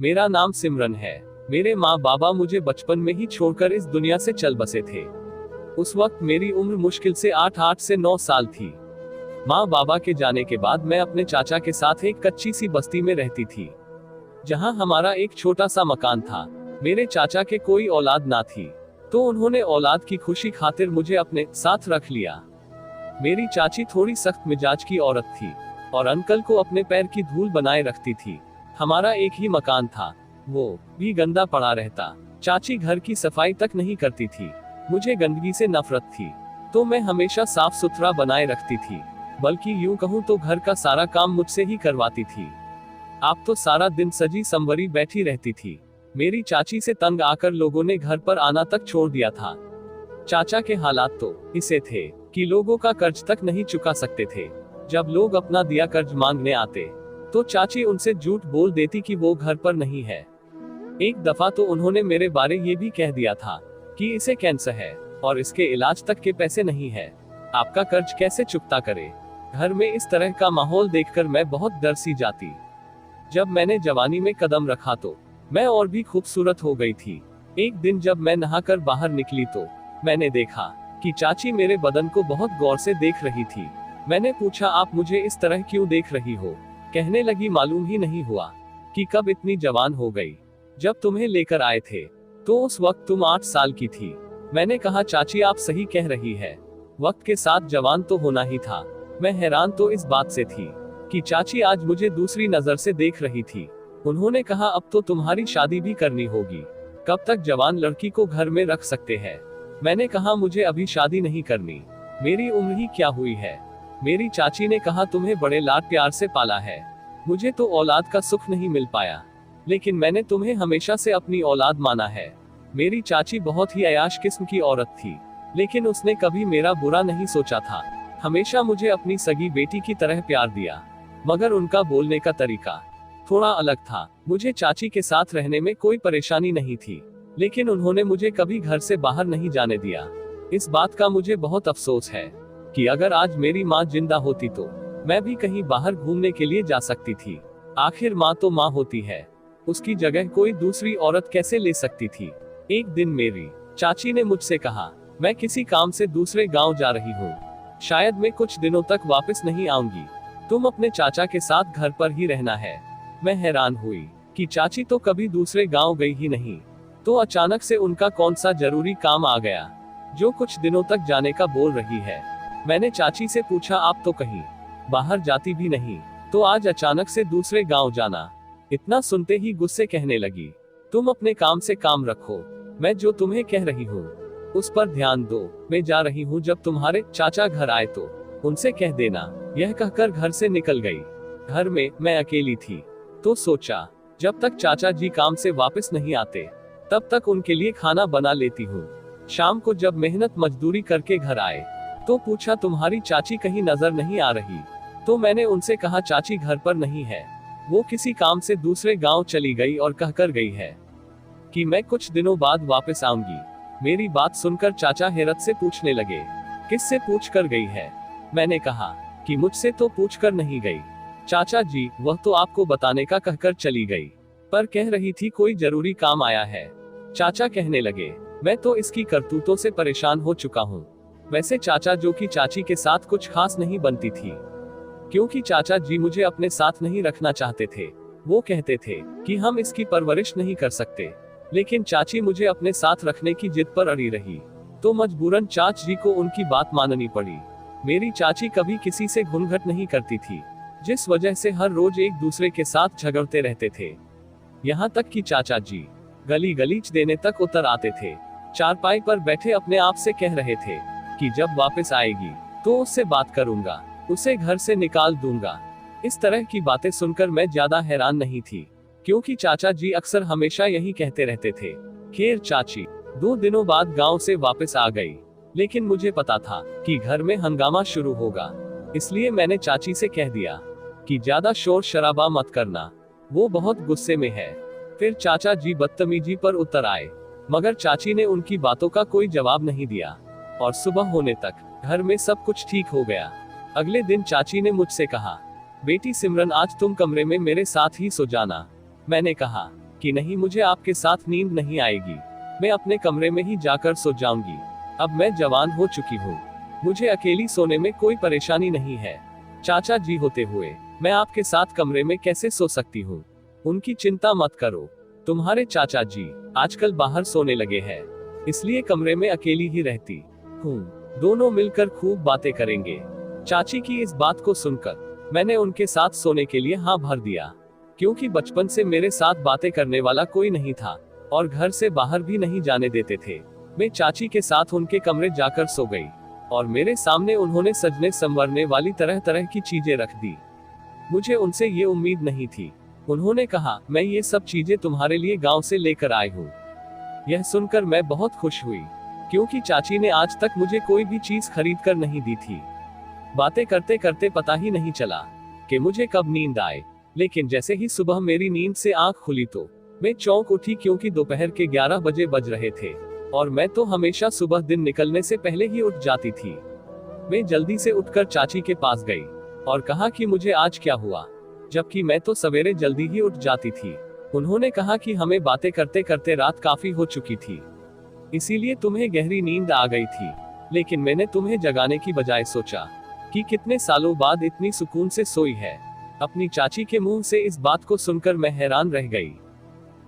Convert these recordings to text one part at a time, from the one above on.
मेरा नाम सिमरन है। मेरे माँ बाबा मुझे बचपन में ही छोड़कर इस दुनिया से चल बसे थे। उस वक्त मेरी उम्र मुश्किल से 8 से 9 साल थी। माँ बाबा के जाने के बाद मैं अपने चाचा के साथ एक कच्ची सी बस्ती में रहती थी, जहाँ हमारा एक छोटा सा मकान था। मेरे चाचा के कोई औलाद ना थी, तो उन्होंने औलाद की खुशी खातिर मुझे अपने साथ रख लिया। मेरी चाची थोड़ी सख्त मिजाज की औरत थी और अंकल को अपने पैर की धूल बनाए रखती थी। हमारा एक ही मकान था, वो भी गंदा पड़ा रहता। चाची घर की सफाई तक नहीं करती थी। मुझे गंदगी से नफरत थी, तो मैं हमेशा साफ सुथरा बनाए रखती थी, बल्कि यूं कहूं तो घर का सारा काम मुझसे ही करवाती थी। आप तो सारा दिन सजी संवरी बैठी रहती थी। मेरी चाची से तंग आकर लोगों ने घर पर आना तक छोड़ दिया था। चाचा के हालात तो इसे थे कि लोगों का कर्ज तक नहीं चुका सकते थे। जब लोग अपना दिया कर्ज मांगने आते, तो चाची उनसे झूठ बोल देती कि वो घर पर नहीं है। एक दफा तो उन्होंने मेरे बारे ये भी कह दिया था कि इसे कैंसर है और इसके इलाज तक के पैसे नहीं है, आपका कर्ज कैसे चुकता करे। घर में इस तरह का माहौल देखकर मैं बहुत डर सी जाती। जब मैंने जवानी में कदम रखा तो मैं और भी खूबसूरत हो गई थी। एक दिन जब मैं नहाकर बाहर निकली तो मैंने देखा कि चाची मेरे बदन को बहुत गौर से देख रही थी। मैंने पूछा, आप मुझे इस तरह क्यों देख रही हो? कहने लगी, मालूम ही नहीं हुआ कि कब इतनी जवान हो गई। जब तुम्हें लेकर आए थे तो उस वक्त तुम 8 साल की थी। मैंने कहा, चाची आप सही कह रही है, वक्त के साथ जवान तो होना ही था। मैं हैरान तो इस बात से थी कि चाची आज मुझे दूसरी नजर से देख रही थी। उन्होंने कहा, अब तो तुम्हारी शादी भी करनी होगी, कब तक जवान लड़की को घर में रख सकते हैं? मैंने कहा, मुझे अभी शादी नहीं करनी, मेरी उम्र ही क्या हुई है। मेरी चाची ने कहा, तुम्हें बड़े लाड प्यार से पाला है, मुझे तो औलाद का सुख नहीं मिल पाया, लेकिन मैंने तुम्हें हमेशा से अपनी औलाद माना है। मेरी चाची बहुत ही अयाश किस्म की औरत थी, लेकिन उसने कभी मेरा बुरा नहीं सोचा था। हमेशा मुझे अपनी सगी बेटी की तरह प्यार दिया, मगर उनका बोलने का तरीका थोड़ा अलग था। मुझे चाची के साथ रहने में कोई परेशानी नहीं थी, लेकिन उन्होंने मुझे कभी घर से बाहर नहीं जाने दिया। इस बात का मुझे बहुत अफसोस है कि अगर आज मेरी माँ जिंदा होती तो मैं भी कहीं बाहर घूमने के लिए जा सकती थी। आखिर माँ तो माँ होती है, उसकी जगह कोई दूसरी औरत कैसे ले सकती थी। एक दिन मेरी चाची ने मुझसे कहा, मैं किसी काम से दूसरे गांव जा रही हूँ, शायद मैं कुछ दिनों तक वापस नहीं आऊंगी, तुम अपने चाचा के साथ घर पर ही रहना है। मैं हैरान हुई कि चाची तो कभी दूसरे गांव गई ही नहीं, तो अचानक से उनका कौन सा जरूरी काम आ गया जो कुछ दिनों तक जाने का बोल रही है। मैंने चाची से पूछा, आप तो कहीं बाहर जाती भी नहीं, तो आज अचानक से दूसरे गांव जाना? इतना सुनते ही गुस्से कहने लगी, तुम अपने काम से काम रखो, मैं जो तुम्हें कह रही हूँ उस पर ध्यान दो। मैं जा रही हूँ, जब तुम्हारे चाचा घर आए तो उनसे कह देना। यह कहकर घर से निकल गई। घर में मैं अकेली थी, तो सोचा जब तक चाचा जी काम से वापस नहीं आते तब तक उनके लिए खाना बना लेती हूँ। शाम को जब मेहनत मजदूरी करके घर आए तो पूछा, तुम्हारी चाची कहीं नजर नहीं आ रही? तो मैंने उनसे कहा, चाची घर पर नहीं है, वो किसी काम से दूसरे गांव चली गई और कहकर गई है कि मैं कुछ दिनों बाद वापस आऊंगी। मेरी बात सुनकर चाचा हैरत से पूछने लगे, किससे पूछ कर गई है? मैंने कहा कि मुझसे तो पूछ कर नहीं गई चाचा जी, वह तो आपको बताने का कहकर चली गई, पर कह रही थी कोई जरूरी काम आया है। चाचा कहने लगे, मैं तो इसकी करतूतों से परेशान हो चुका हूँ। वैसे चाचा जो कि चाची के साथ कुछ खास नहीं बनती थी, क्योंकि चाचा जी मुझे अपने साथ नहीं रखना चाहते थे। वो कहते थे कि हम इसकी परवरिश नहीं कर सकते, लेकिन चाची मुझे अपने साथ रखने की जिद पर अड़ी रही, तो मजबूरन चाचा जी को उनकी बात माननी पड़ी। मेरी चाची कभी किसी से घुनघट नहीं करती थी, जिस वजह से हर रोज एक दूसरे के साथ झगड़ते रहते थे। यहाँ तक कि चाचा जी गली गलीच देने तक उतर आते थे। चारपाई पर बैठे अपने आप से कह रहे थे कि जब वापस आएगी तो उससे बात करूंगा, उसे घर से निकाल दूंगा। इस तरह की बातें सुनकर मैं ज्यादा हैरान नहीं थी, क्योंकि चाचा जी अक्सर हमेशा यही कहते रहते थे। खैर चाची 2 दिनों बाद गांव से वापस आ गई, लेकिन मुझे पता था कि घर में हंगामा शुरू होगा, इसलिए मैंने चाची से कह दिया कि ज्यादा शोर शराबा मत करना, वो बहुत गुस्से में है। फिर चाचा जी बदतमीजी पर उतर आए, मगर चाची ने उनकी बातों का कोई जवाब नहीं दिया और सुबह होने तक घर में सब कुछ ठीक हो गया। अगले दिन चाची ने मुझसे कहा, बेटी सिमरन आज तुम कमरे में मेरे साथ ही सो जाना। मैंने कहा कि नहीं, मुझे आपके साथ नींद नहीं आएगी, मैं अपने कमरे में ही जाकर सो जाऊंगी। अब मैं जवान हो चुकी हूँ, मुझे अकेली सोने में कोई परेशानी नहीं है। चाचा जी होते हुए मैं आपके साथ कमरे में कैसे सो सकती हूँ? उनकी चिंता मत करो, तुम्हारे चाचा जी आजकल बाहर सोने लगे हैं, इसलिए कमरे में अकेली ही रहती हूँ। दोनों मिलकर खूब बातें करेंगे। चाची की इस बात को सुनकर मैंने उनके साथ सोने के लिए हाँ भर दिया, क्योंकि बचपन से मेरे साथ बातें करने वाला कोई नहीं था और घर से बाहर भी नहीं जाने देते थे। मैं चाची के साथ उनके कमरे जाकर सो गई और मेरे सामने उन्होंने सजने संवरने वाली तरह तरह की चीजें रख दी। मुझे उनसे ये उम्मीद नहीं थी। उन्होंने कहा, मैं ये सब चीजें तुम्हारे लिए गांव से लेकर आई हूँ। यह सुनकर मैं बहुत खुश हुई, क्योंकि चाची ने आज तक मुझे कोई भी चीज खरीद कर नहीं दी थी। बातें करते करते पता ही नहीं चला कि मुझे कब नींद आए, लेकिन जैसे ही सुबह मेरी नींद से आंख खुली तो मैं चौंक उठी, क्योंकि दोपहर के 11 बजे बज रहे थे और मैं तो हमेशा सुबह दिन निकलने से पहले ही उठ जाती थी। मैं जल्दी से उठकर चाची के पास गई और कहा कि मुझे आज क्या हुआ, जबकि मैं तो सवेरे जल्दी ही उठ जाती थी। उन्होंने कहा कि हमें बातें करते करते रात काफी हो चुकी थी, इसीलिए तुम्हें गहरी नींद आ गई थी, लेकिन मैंने तुम्हें जगाने की बजाय सोचा कि कितने सालों बाद इतनी सुकून से सोई है। अपनी चाची के मुंह से इस बात को सुनकर मैं हैरान रह गई,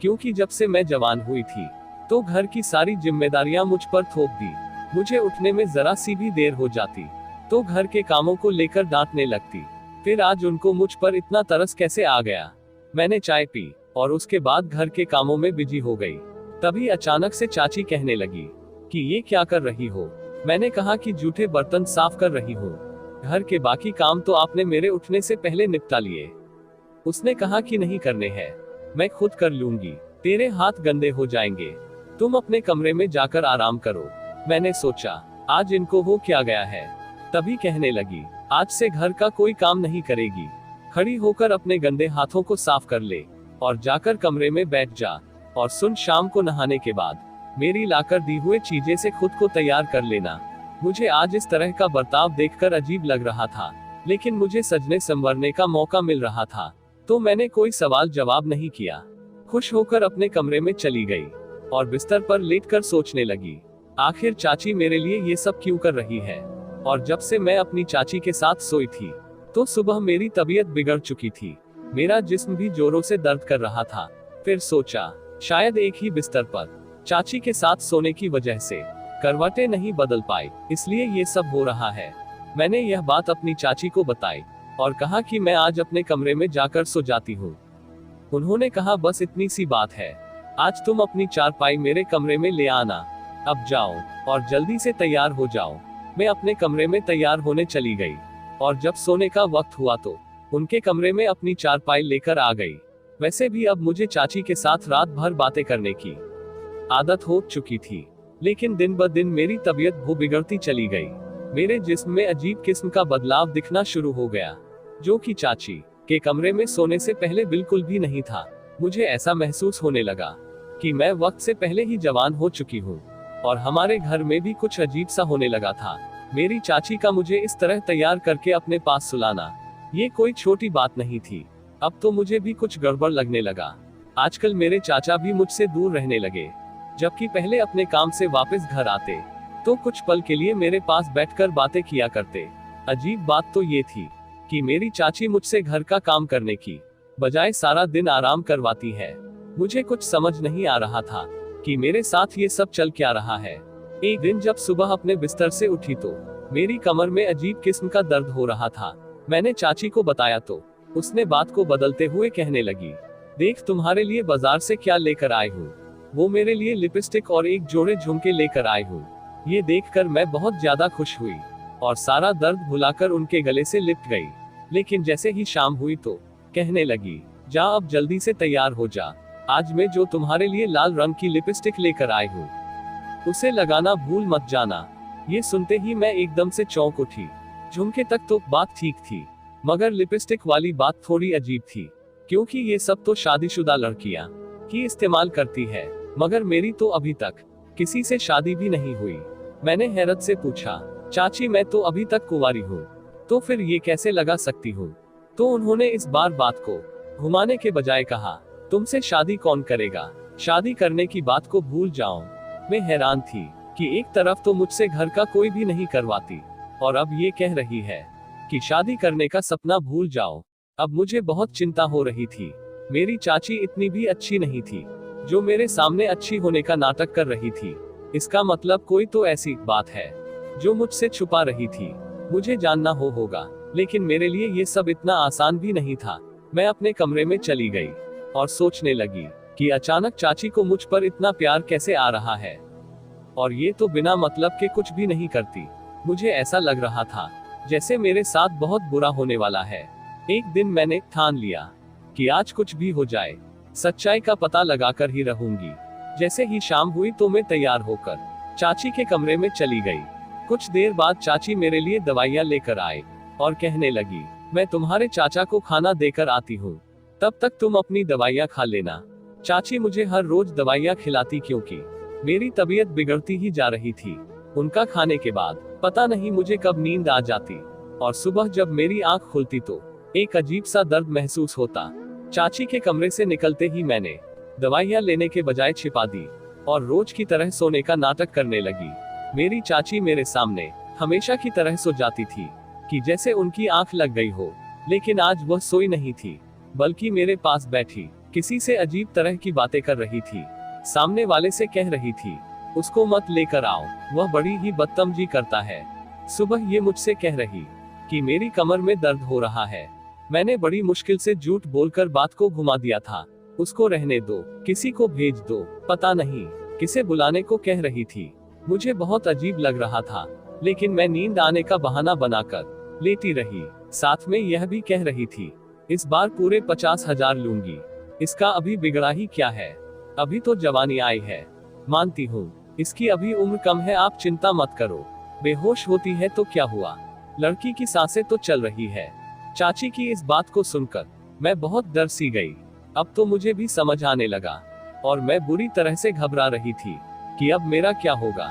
क्योंकि जब से मैं जवान हुई थी तो घर की सारी जिम्मेदारियां मुझ पर थोप दी। मुझे उठने में जरा सी भी देर हो जाती तो घर के कामों को लेकर डांटने लगती। फिर आज उनको मुझ पर इतना तरस कैसे आ गया? मैंने चाय पी और उसके बाद घर के कामों में बिजी हो गई। तभी अचानक से चाची कहने लगी कि ये क्या कर रही हो? मैंने कहा कि जूठे बर्तन साफ कर रही हूँ, घर के बाकी काम तो आपने मेरे उठने से पहले निपटा लिए। उसने कहा कि नहीं करने हैं, मैं खुद कर लूंगी, तेरे हाथ गंदे हो जाएंगे, तुम अपने कमरे में जाकर आराम करो। मैंने सोचा आज इनको हो क्या गया है। तभी कहने लगी, आज से घर का कोई काम नहीं करेगी, खड़ी होकर अपने गंदे हाथों को साफ कर ले और जाकर कमरे में बैठ जा, और सुन, शाम को नहाने के बाद मेरी लाकर दी हुए चीजें से खुद को तैयार कर लेना। मुझे आज इस तरह का बर्ताव देखकर अजीब लग रहा था, लेकिन मुझे सजने संवरने का मौका मिल रहा था, तो मैंने कोई सवाल जवाब नहीं किया। खुश होकर अपने कमरे में चली गई और बिस्तर पर लेटकर सोचने लगी, आखिर चाची मेरे लिए ये सब क्यों कर रही है? और जब से मैं अपनी चाची के साथ सोई थी तो सुबह मेरी तबीयत बिगड़ चुकी थी, मेरा जिस्म भी जोरों से दर्द कर रहा था। फिर सोचा शायद एक ही बिस्तर पर चाची के साथ सोने की वजह से करवटें नहीं बदल पाई, इसलिए ये सब हो रहा है। मैंने यह बात अपनी चाची को बताई और कहा कि मैं आज अपने कमरे में जाकर सो जाती हूँ। उन्होंने कहा, बस इतनी सी बात है, आज तुम अपनी चारपाई मेरे कमरे में ले आना, अब जाओ और जल्दी से तैयार हो जाओ। मैं अपने कमरे में तैयार होने चली गई और जब सोने का वक्त हुआ तो उनके कमरे में अपनी चारपाई लेकर आ गई। वैसे भी अब मुझे चाची के साथ रात भर बातें करने की आदत हो चुकी थी, लेकिन दिन ब दिन मेरी तबीयत बिगड़ती चली गई। मेरे जिस्म में अजीब किस्म का बदलाव दिखना शुरू हो गया, जो कि चाची के कमरे में सोने से पहले बिल्कुल भी नहीं था। मुझे ऐसा महसूस होने लगा कि मैं वक्त से पहले ही जवान हो चुकी हूँ और हमारे घर में भी कुछ अजीब सा होने लगा था। मेरी चाची का मुझे इस तरह तैयार करके अपने पास सुलाना, ये कोई छोटी बात नहीं थी। अब तो मुझे भी कुछ गड़बड़ लगने लगा। आजकल मेरे चाचा भी मुझसे दूर रहने लगे, जबकि पहले अपने काम से वापस घर आते तो कुछ पल के लिए मेरे पास बैठकर बातें किया करते। अजीब बात तो ये थी कि मेरी चाची मुझसे घर का काम करने की बजाय सारा दिन आराम करवाती है। मुझे कुछ समझ नहीं आ रहा था कि मेरे साथ ये सब चल क्या रहा है। एक दिन जब सुबह अपने बिस्तर से उठी तो मेरी कमर में अजीब किस्म का दर्द हो रहा था। मैंने चाची को बताया तो उसने बात को बदलते हुए कहने लगी, देख तुम्हारे लिए बाजार से क्या लेकर आई हूँ। वो मेरे लिए लिपस्टिक और एक जोड़े झुमके लेकर आई हूँ। ये देखकर मैं बहुत ज्यादा खुश हुई और सारा दर्द भुलाकर उनके गले से लिपट गई। लेकिन जैसे ही शाम हुई तो कहने लगी, जा अब जल्दी से तैयार हो जा, आज मैं जो तुम्हारे लिए लाल रंग की लिपस्टिक लेकर आई हूँ उसे लगाना भूल मत जाना। ये सुनते ही मैं एकदम से चौंक उठी। झुमके तक तो बात ठीक थी, मगर लिपस्टिक वाली बात थोड़ी अजीब थी, क्योंकि ये सब तो शादीशुदा लड़कियां ही इस्तेमाल करती है, मगर मेरी तो अभी तक किसी से शादी भी नहीं हुई। मैंने हैरत से पूछा, चाची मैं तो अभी तक कुंवारी हूँ, तो फिर ये कैसे लगा सकती हूँ? तो उन्होंने इस बार बात को घुमाने के बजाय कहा, तुमसे शादी कौन करेगा, शादी करने की बात को भूल जाओ। मैं हैरान थी कि एक तरफ तो मुझसे घर का कोई भी नहीं करवाती, और अब ये कह रही है कि शादी करने का सपना भूल जाओ। अब मुझे बहुत चिंता हो रही थी। मेरी चाची इतनी भी अच्छी नहीं थी, जो मेरे सामने अच्छी होने का नाटक कर रही थी। इसका मतलब कोई तो ऐसी बात है जो मुझसे छुपा रही थी। मुझे जानना होगा, लेकिन मेरे लिए ये सब इतना आसान भी नहीं था। मैं अपने कमरे में चली गई और सोचने लगी कि अचानक चाची को मुझ पर इतना प्यार कैसे आ रहा है, और ये तो बिना मतलब के कुछ भी नहीं करती। मुझे ऐसा लग रहा था जैसे मेरे साथ बहुत बुरा होने वाला है। एक दिन मैंने ठान लिया कि आज कुछ भी हो जाए, सच्चाई का पता लगाकर ही रहूंगी। जैसे ही शाम हुई तो मैं तैयार होकर चाची के कमरे में चली गई। कुछ देर बाद चाची मेरे लिए दवाइयां लेकर आए और कहने लगी, मैं तुम्हारे चाचा को खाना देकर आती हूँ, तब तक तुम अपनी दवाइयां खा लेना। चाची मुझे हर रोज दवाइयां खिलाती क्योंकि मेरी तबीयत बिगड़ती ही जा रही थी। उनका खाने के बाद पता नहीं मुझे कब नींद आ जाती, और सुबह जब मेरी आंख खुलती तो एक अजीब सा दर्द महसूस होता। चाची के कमरे से निकलते ही मैंने दवाइयां लेने के बजाय छिपा दी और रोज की तरह सोने का नाटक करने लगी। मेरी चाची मेरे सामने हमेशा की तरह सो जाती थी कि जैसे उनकी आंख लग गई हो, लेकिन आज वह सोई नहीं थी, बल्कि मेरे पास बैठी किसी से अजीब तरह की बातें कर रही थी। सामने वाले से कह रही थी, उसको मत लेकर आओ, वह बड़ी ही बदतमीजी करता है। सुबह ये मुझसे कह रही कि मेरी कमर में दर्द हो रहा है। मैंने बड़ी मुश्किल से झूठ बोलकर बात को घुमा दिया था। उसको रहने दो, किसी को भेज दो, पता नहीं किसे बुलाने को कह रही थी। मुझे बहुत अजीब लग रहा था, लेकिन मैं नींद आने का बहाना बनाकर लेटी रही। साथ में यह भी कह रही थी, इस बार पूरे 50,000 लूंगी, इसका अभी बिगड़ा ही क्या है, अभी तो जवानी आई है। मानती हूँ इसकी अभी उम्र कम है, आप चिंता मत करो। बेहोश होती है तो क्या हुआ, लड़की की सांसें तो चल रही है। चाची की इस बात को सुनकर मैं बहुत डर सी गई। अब तो मुझे भी समझ आने लगा, और मैं बुरी तरह से घबरा रही थी कि अब मेरा क्या होगा।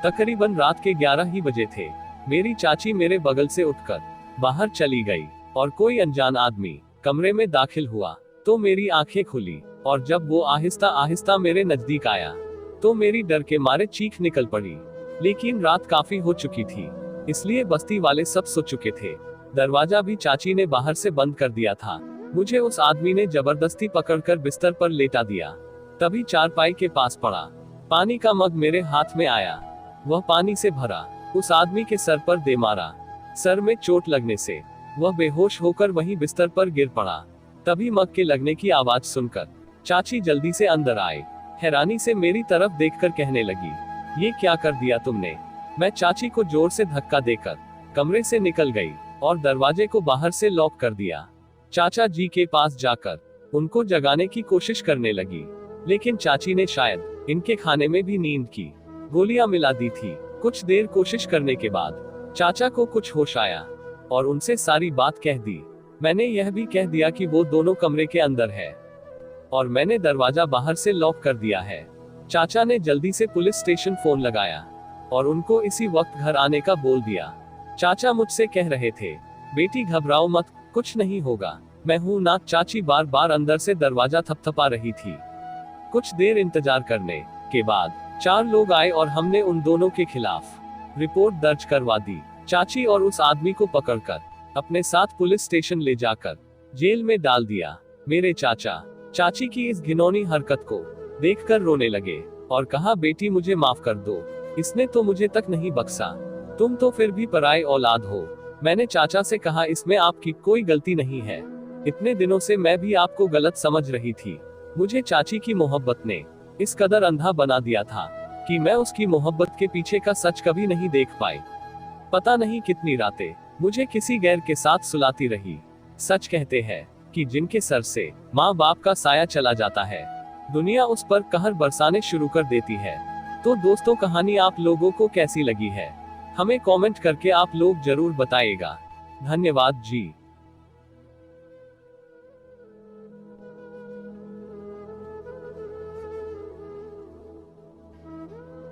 तकरीबन रात के 11 ही बजे थे। मेरी चाची मेरे बगल से उठकर बाहर चली गई, और कोई अनजान आदमी कमरे में दाखिल हुआ तो मेरी आंखें खुली, और जब वो आहिस्ता आहिस्ता मेरे नजदीक आया तो मेरी डर के मारे चीख निकल पड़ी। लेकिन रात काफी हो चुकी थी, इसलिए बस्ती वाले सब सो चुके थे। दरवाजा भी चाची ने बाहर से बंद कर दिया था। मुझे उस आदमी ने जबरदस्ती पकड़कर बिस्तर पर लेटा दिया। तभी चारपाई के पास पड़ा पानी का मग मेरे हाथ में आया। वह पानी से भरा उस आदमी के सर पर दे मारा। सर में चोट लगने से वह बेहोश होकर वहीं बिस्तर पर गिर पड़ा। तभी मग के लगने की आवाज सुनकर चाची जल्दी से अंदर आए। हैरानी से मेरी तरफ देखकर कहने लगी, ये क्या कर दिया तुमने। मैं चाची को जोर से धक्का देकर कमरे से निकल गई और दरवाजे को बाहर से लॉक कर दिया। चाचा जी के पास जाकर उनको जगाने की कोशिश करने लगी, लेकिन चाची ने शायद इनके खाने में भी नींद की गोलियां मिला दी थी। कुछ देर कोशिश करने के बाद चाचा को कुछ होश आया और उनसे सारी बात कह दी। मैंने यह भी कह दिया कि वो दोनों कमरे के अंदर है और मैंने दरवाजा बाहर से लॉक कर दिया है। चाचा ने जल्दी से पुलिस स्टेशन फोन लगाया और उनको इसी वक्त घर आने का बोल दिया। चाचा मुझसे कह रहे थे, बेटी घबराओ मत, कुछ नहीं होगा, मैं हूं ना। चाची बार बार अंदर से दरवाजा थपथपा रही थी। कुछ देर इंतजार करने के बाद 4 लोग आए और हमने उन दोनों के खिलाफ रिपोर्ट दर्ज करवा दी। चाची और उस आदमी को पकड़कर अपने साथ पुलिस स्टेशन ले जाकर जेल में डाल दिया। मेरे चाचा चाची की इस घिनौनी हरकत को देखकर रोने लगे और कहा, बेटी मुझे माफ कर दो, इसने तो मुझे तक नहीं बख्शा, तुम तो फिर भी पराई औलाद हो। मैंने चाचा से कहा, इसमें आपकी कोई गलती नहीं है, इतने दिनों से मैं भी आपको गलत समझ रही थी। मुझे चाची की मोहब्बत ने इस कदर अंधा बना दिया था कि मैं उसकी मोहब्बत के पीछे का सच कभी नहीं देख पाई। पता नहीं कितनी रातें मुझे किसी गैर के साथ सुलाती रही। सच कहते हैं कि जिनके सर से माँ बाप का साया चला जाता है, दुनिया उस पर कहर बरसाने शुरू कर देती है। तो दोस्तों, कहानी आप लोगों को कैसी लगी है, हमें कमेंट करके आप लोग जरूर बताइएगा। धन्यवाद जी।